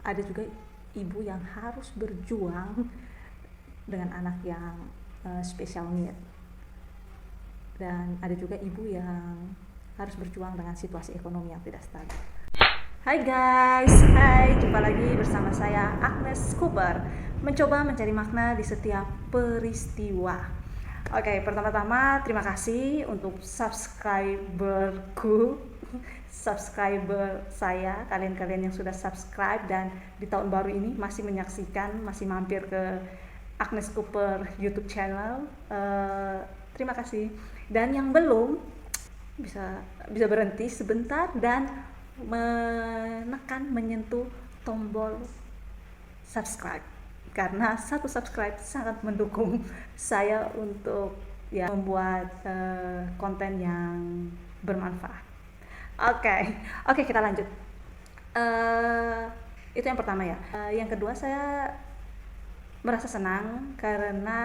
ada juga ibu yang harus berjuang dengan anak yang special need, dan ada juga ibu yang harus berjuang dengan situasi ekonomi yang tidak stabil. Hai guys, jumpa lagi bersama saya Agnes Cooper, mencoba mencari makna di setiap peristiwa. Oke, pertama-tama terima kasih untuk subscriber saya, kalian-kalian yang sudah subscribe dan di tahun baru ini masih menyaksikan, masih mampir ke Agnes Cooper YouTube channel. Terima kasih. Dan yang belum bisa berhenti sebentar dan menyentuh tombol subscribe, karena satu subscribe sangat mendukung saya untuk membuat konten yang bermanfaat. Oke, kita lanjut. Itu yang pertama ya. Yang kedua, saya merasa senang karena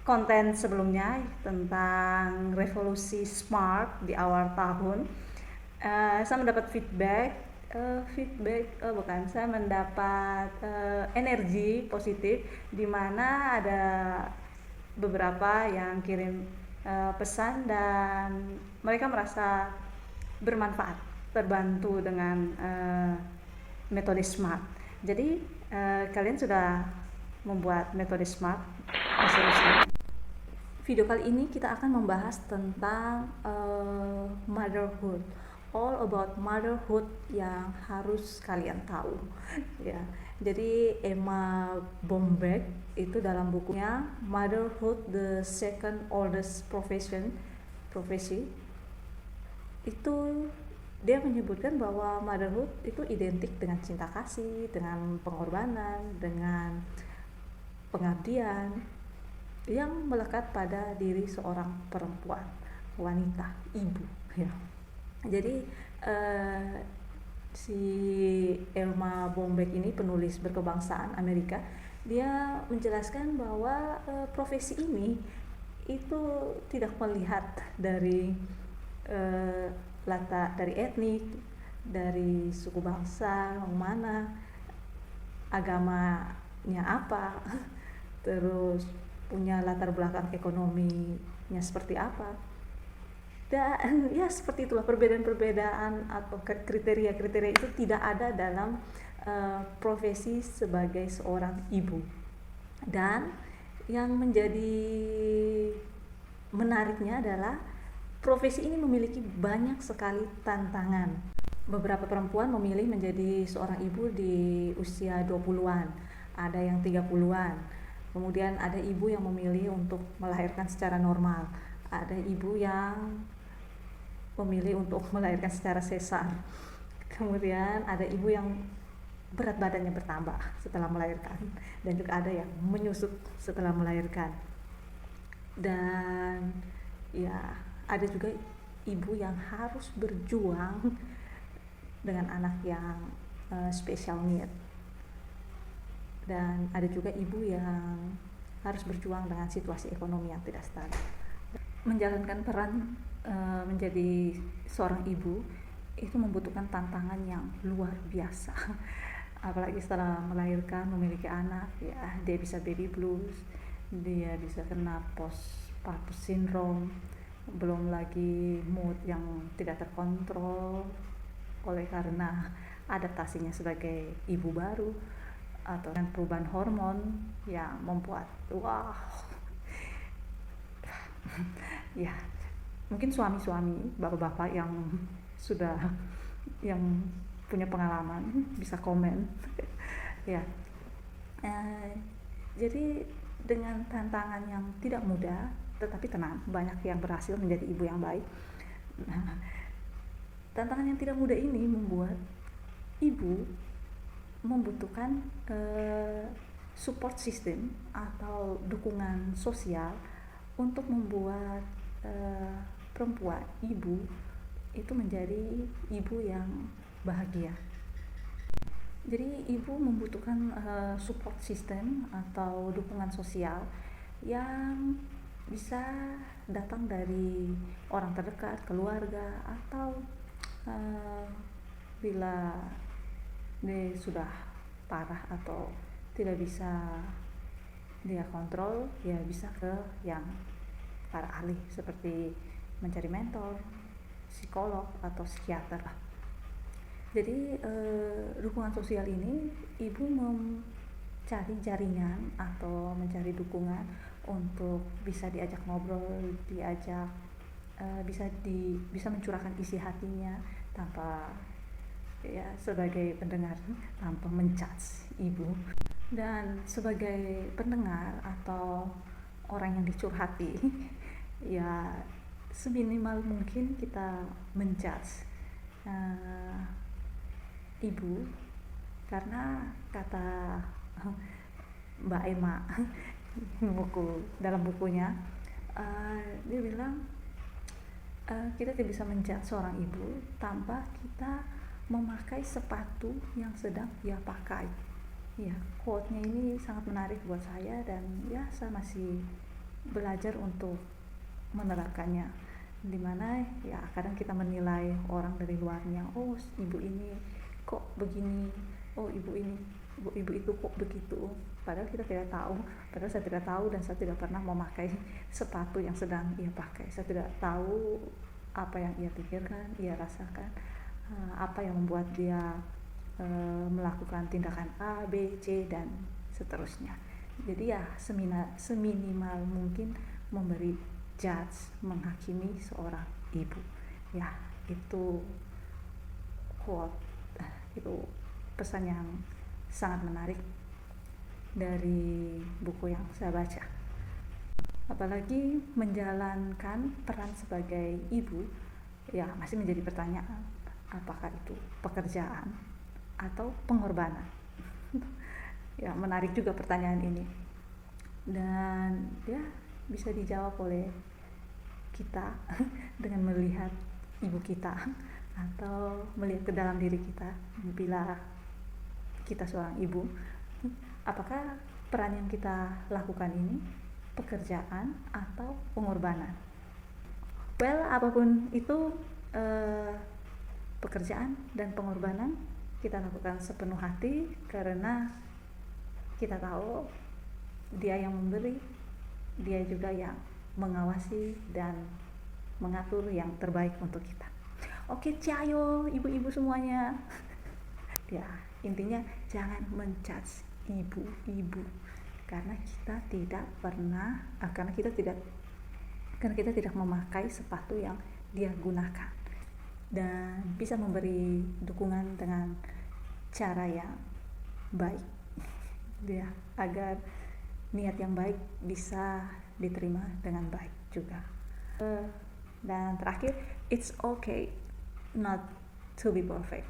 konten sebelumnya tentang revolusi smart di awal tahun, saya mendapat saya mendapat energi positif, di mana ada beberapa yang kirim pesan dan mereka merasa bermanfaat, terbantu dengan metode smart. Jadi kalian sudah membuat metode smart resolusi. Video kali ini kita akan membahas tentang motherhood, all about motherhood yang harus kalian tahu. Ya, jadi Emma Bombeck itu dalam bukunya Motherhood, the Second Oldest Profession itu dia menyebutkan bahwa motherhood itu identik dengan cinta kasih, dengan pengorbanan, dengan pengabdian yang melekat pada diri seorang perempuan, wanita, ibu ya. Jadi si Emma Bombeck ini penulis berkebangsaan Amerika, dia menjelaskan bahwa profesi ini itu tidak melihat dari latar, dari etnik, dari suku bangsa mana, agamanya apa, terus punya latar belakang ekonominya seperti apa, dan ya seperti itulah, perbedaan atau kriteria itu tidak ada dalam profesi sebagai seorang ibu. Dan yang menjadi menariknya adalah profesi ini memiliki banyak sekali tantangan. Beberapa perempuan memilih menjadi seorang ibu di usia 20-an, ada yang 30-an. Kemudian ada ibu yang memilih untuk melahirkan secara normal, ada ibu yang memilih untuk melahirkan secara sesar. Kemudian ada ibu yang berat badannya bertambah setelah melahirkan, dan juga ada yang menyusut setelah melahirkan. Dan ya, ada juga ibu yang harus berjuang dengan anak yang special need, dan ada juga ibu yang harus berjuang dengan situasi ekonomi yang tidak stabil. Menjalankan peran menjadi seorang ibu itu membutuhkan tantangan yang luar biasa. Apalagi setelah melahirkan, memiliki anak, ya dia bisa baby blues, dia bisa kena postpartum syndrome, belum lagi mood yang tidak terkontrol oleh karena adaptasinya sebagai ibu baru, atau dengan perubahan hormon yang membuat ya, mungkin suami-suami, bapak-bapak yang sudah yang punya pengalaman bisa komen ya. Jadi dengan tantangan yang tidak mudah, tetapi tenang, banyak yang berhasil menjadi ibu yang baik. Tantangan yang tidak mudah ini membuat ibu membutuhkan support system atau dukungan sosial untuk membuat perempuan, ibu itu menjadi ibu yang bahagia. Jadi ibu membutuhkan support system atau dukungan sosial yang bisa datang dari orang terdekat, keluarga, atau bila dia sudah parah atau tidak bisa dia kontrol, ya bisa ke yang para ahli seperti mencari mentor, psikolog atau psikiater lah. Jadi dukungan sosial ini ibu mencari jaringan atau mencari dukungan untuk bisa diajak ngobrol, diajak bisa mencurahkan isi hatinya tanpa ya sebagai pendengar tanpa menjudge ibu, dan sebagai pendengar atau orang yang dicurhati ya seminimal mungkin kita menjudge ibu, karena kata Mbak Emma dalam bukunya dia bilang kita tidak bisa menjudge seorang ibu tanpa kita memakai sepatu yang sedang dia pakai. Ya, quote-nya ini sangat menarik buat saya, dan ya saya masih belajar untuk menerapkannya, dimana ya kadang kita menilai orang dari luarnya, oh ibu ini kok begini, oh ibu itu kok begitu, padahal kita tidak tahu, padahal saya tidak tahu dan saya tidak pernah memakai sepatu yang sedang ia pakai. Saya tidak tahu apa yang ia pikirkan, ia rasakan, apa yang membuat dia melakukan tindakan A, B, C dan seterusnya. Jadi ya seminimal mungkin memberi judge, menghakimi seorang ibu. Ya, itu quote, itu pesan yang sangat menarik dari buku yang saya baca. Apalagi menjalankan peran sebagai ibu, ya masih menjadi pertanyaan, apakah itu pekerjaan atau pengorbanan? Ya, menarik juga pertanyaan ini, dan ya bisa dijawab oleh kita dengan melihat ibu kita atau melihat ke dalam diri kita. Bila kita seorang ibu, apakah peran yang kita lakukan ini pekerjaan atau pengorbanan? Well, apapun itu pekerjaan dan pengorbanan kita lakukan sepenuh hati, karena kita tahu dia yang memberi, dia juga yang mengawasi dan mengatur yang terbaik untuk kita. Oke, ciao ibu-ibu semuanya. Ya, intinya jangan menjudge ibu-ibu, karena kita tidak memakai sepatu yang dia gunakan, dan bisa memberi dukungan dengan cara yang baik, ya, agar niat yang baik bisa diterima dengan baik juga. Dan terakhir, it's okay not to be perfect.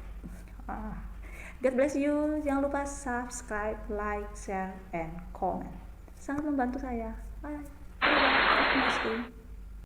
God bless you. Jangan lupa subscribe, like, share, and comment. Sangat membantu saya. Bye. Bye.